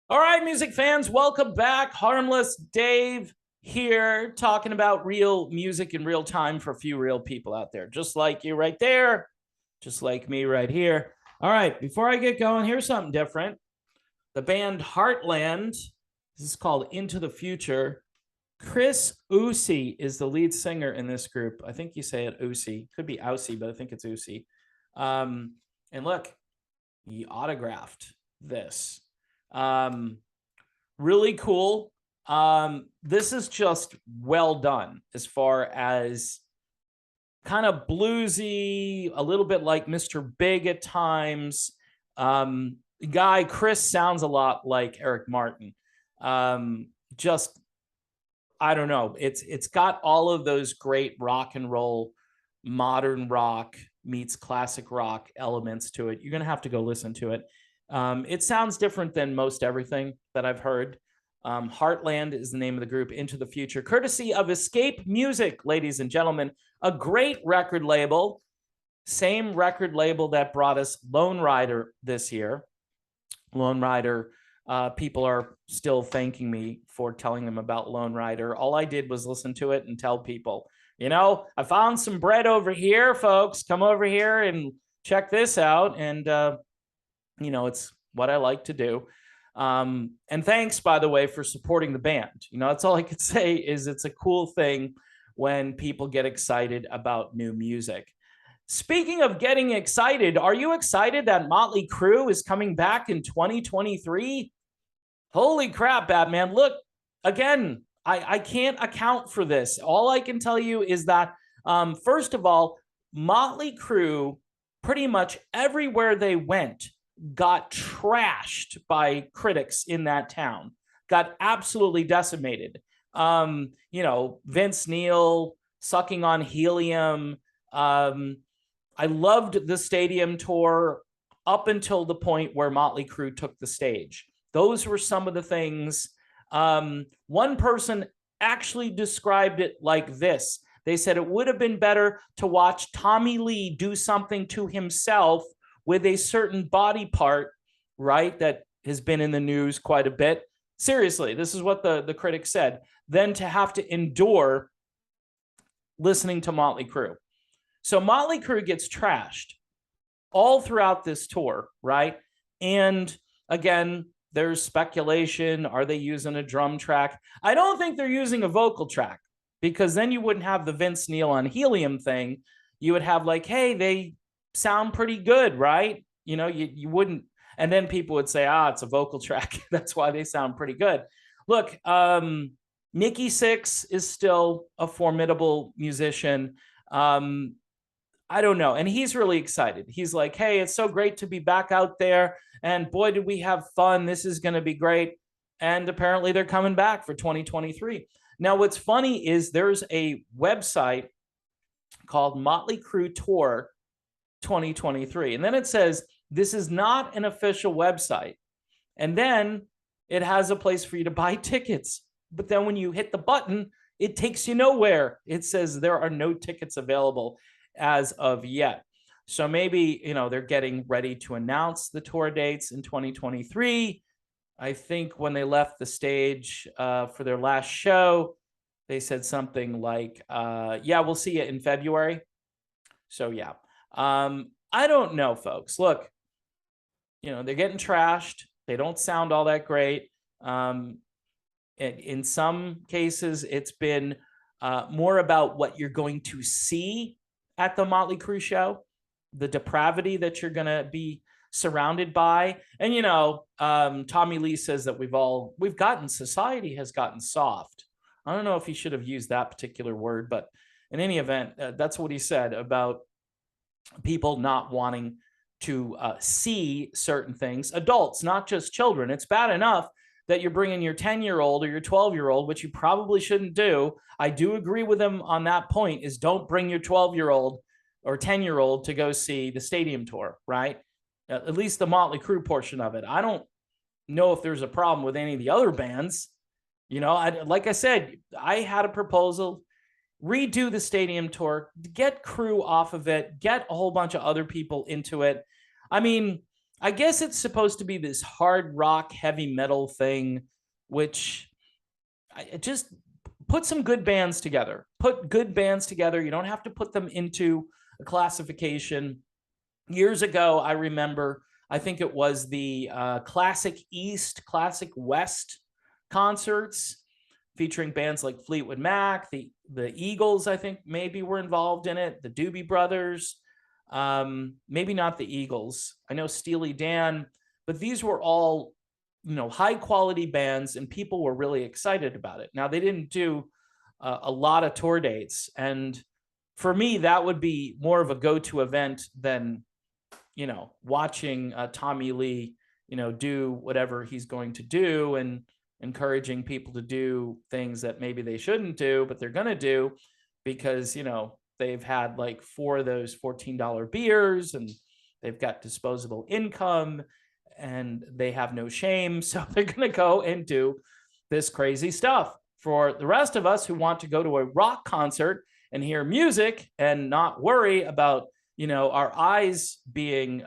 All right, music fans, welcome back. Harmless Dave here, talking about real music in real time for a few real people out there, just like you right there, just like me right here. All right, before I get going, here's something different. The band Heartland, this is called Into the Future. Chris Usi is the lead singer in this group. I think you say it Usi. Could be Aussie, but I think it's Usi. And look, he autographed this. Um, Really cool. This is just well done as far as kind of bluesy, a little bit like Mr. Big at times. Guy Chris sounds a lot like Eric Martin. Just I don't know. It's got all of those great rock and roll, modern rock meets classic rock elements to it. You're gonna have to go listen to it. It sounds different than most everything that I've heard. Heartland is the name of the group, Into the Future, courtesy of Escape Music, ladies and gentlemen, a great record label, same record label that brought us Lone Rider this year. Lone Rider, people are still thanking me for telling them about Lone Rider. All I did was listen to it and tell people, I found some bread over here, folks. Come over here and check this out. And, it's what I like to do. And thanks, by the way, for supporting the band. That's all I could say is it's a cool thing when people get excited about new music. Speaking of getting excited, are you excited that Motley Crue is coming back in 2023? Holy crap, Batman. Look, again, I can't account for this. All I can tell you is that, first of all, Motley Crue, pretty much everywhere they went, got trashed by critics in that town, got absolutely decimated. Vince Neil sucking on helium. I loved the stadium tour up until the point where Motley Crue took the stage. Those were some of the things. One person actually described it like this. They said it would have been better to watch Tommy Lee do something to himself with a certain body part, right, that has been in the news quite a bit. Seriously, this is what the critics said, than to have to endure listening to Motley Crue. So Motley Crue gets trashed all throughout this tour, right? And again, there's speculation. Are they using a drum track? I don't think they're using a vocal track, because then you wouldn't have the Vince Neil on helium thing. You would have like, hey, they sound pretty good, right? You wouldn't, and then people would say, it's a vocal track. That's why they sound pretty good. Look, Nikki Sixx is still a formidable musician. I don't know. And he's really excited. He's like, hey, it's so great to be back out there. And boy, did we have fun. This is going to be great. And apparently they're coming back for 2023. Now, what's funny is there's a website called Motley Crue Tour 2023. And then it says, this is not an official website. And then it has a place for you to buy tickets. But then when you hit the button, it takes you nowhere. It says there are no tickets available as of yet. So maybe, they're getting ready to announce the tour dates in 2023. I think when they left the stage for their last show, they said something like, we'll see you in February. So, yeah. I don't know, folks. Look, they're getting trashed. They don't sound all that great. In some cases, it's been more about what you're going to see at the Motley Crue show, the depravity that you're going to be surrounded by. And, Tommy Lee says that society has gotten soft. I don't know if he should have used that particular word, but in any event, that's what he said about people not wanting to see certain things. Adults, not just children. It's bad enough that you're bringing your 10-year-old or your 12-year-old, which you probably shouldn't do. I do agree with him on that point, is don't bring your 12-year-old or 10-year-old to go see the stadium tour, right? At least the Motley Crue portion of it. I don't know if there's a problem with any of the other bands. Like I said, I had a proposal, redo the stadium tour, get Crue off of it, get a whole bunch of other people into it. I mean, I guess it's supposed to be this hard rock, heavy metal thing, which just put some good bands together. Put good bands together. You don't have to put them into a classification. Years ago, I remember, I think it was the Classic East, Classic West concerts featuring bands like Fleetwood Mac, the Eagles, I think maybe were involved in it, the Doobie Brothers, maybe not the Eagles. I know Steely Dan, but these were all, high quality bands, and people were really excited about it. Now, they didn't do a lot of tour dates, and for me, that would be more of a go-to event than, watching Tommy Lee, do whatever he's going to do, and encouraging people to do things that maybe they shouldn't do, but they're going to do because, they've had like 4 of those $14 beers, and they've got disposable income, and they have no shame. So they're going to go and do this crazy stuff. For the rest of us who want to go to a rock concert and hear music and not worry about, our eyes being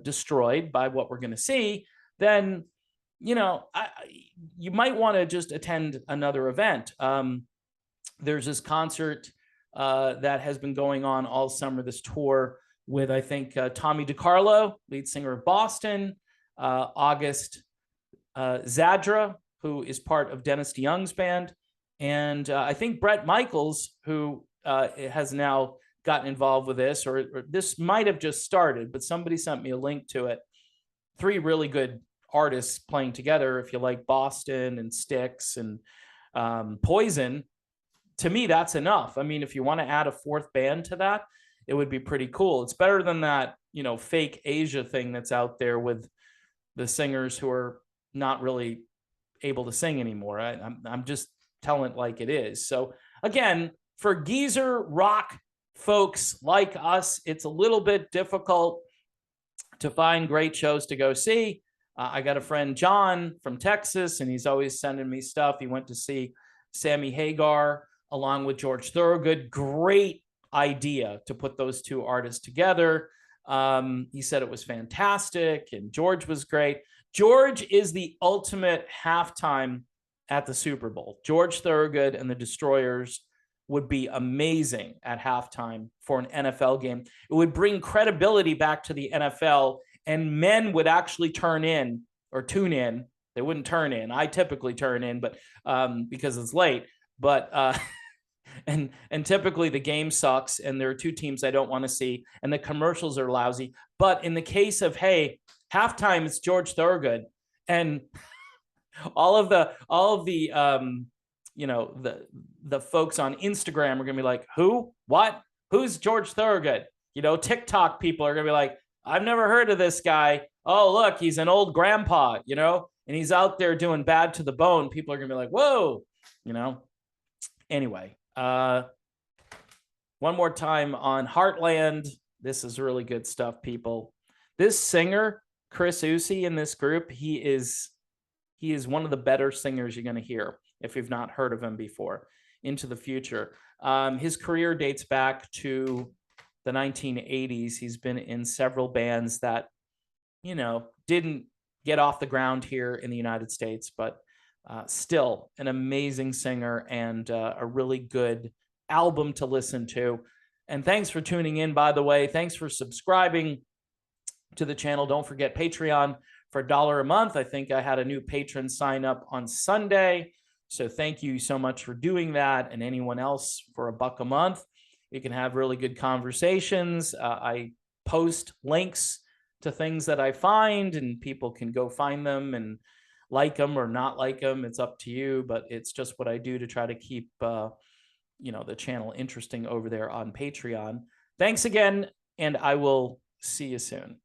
destroyed by what we're going to see, then, you might want to just attend another event. There's this concert that has been going on all summer, this tour with, I think, Tommy DiCarlo, lead singer of Boston, August Zadra, who is part of Dennis DeYoung's band, and I think Bret Michaels, who has now gotten involved with this, or this might have just started, but somebody sent me a link to it. 3 really good artists playing together. If you like Boston and Styx and Poison, to me, that's enough. I mean, if you want to add a 4th band to that, it would be pretty cool. It's better than that, fake Asia thing that's out there with the singers who are not really able to sing anymore. I'm just telling it like it is. So again, for geezer rock folks like us, it's a little bit difficult to find great shows to go see. I got a friend, John, from Texas, and he's always sending me stuff. He went to see Sammy Hagar along with George Thorogood. Great idea to put those 2 artists together. He said it was fantastic, and George was great. George is the ultimate halftime at the Super Bowl. George Thorogood and the Destroyers would be amazing at halftime for an NFL game. It would bring credibility back to the NFL, and men would actually turn in or tune in. They wouldn't turn in. I typically turn in, but because it's late. But and typically the game sucks, and there are 2 teams I don't want to see, and the commercials are lousy. But in the case of, hey, halftime, it's George Thorogood, and all of the the folks on Instagram are gonna be like, who, what, who's George Thorogood? TikTok people are gonna be like, I've never heard of this guy. Oh, look, he's an old grandpa, and he's out there doing Bad to the Bone. People are gonna be like, whoa, Anyway, one more time on Heartland. This is really good stuff, people. This singer, Chris Usi, in this group, he is one of the better singers you're going to hear if you've not heard of him before into the future. His career dates back to the 1980s. He's been in several bands that, didn't get off the ground here in the United States, but still an amazing singer and a really good album to listen to. And thanks for tuning in, by the way. Thanks for subscribing to the channel. Don't forget Patreon for $1 a month. I think I had a new patron sign up on Sunday. So thank you so much for doing that. And anyone else for $1 a month. You can have really good conversations. I post links to things that I find, and people can go find them and like them or not like them. It's up to you, but it's just what I do to try to keep the channel interesting over there on Patreon. Thanks again, and I will see you soon.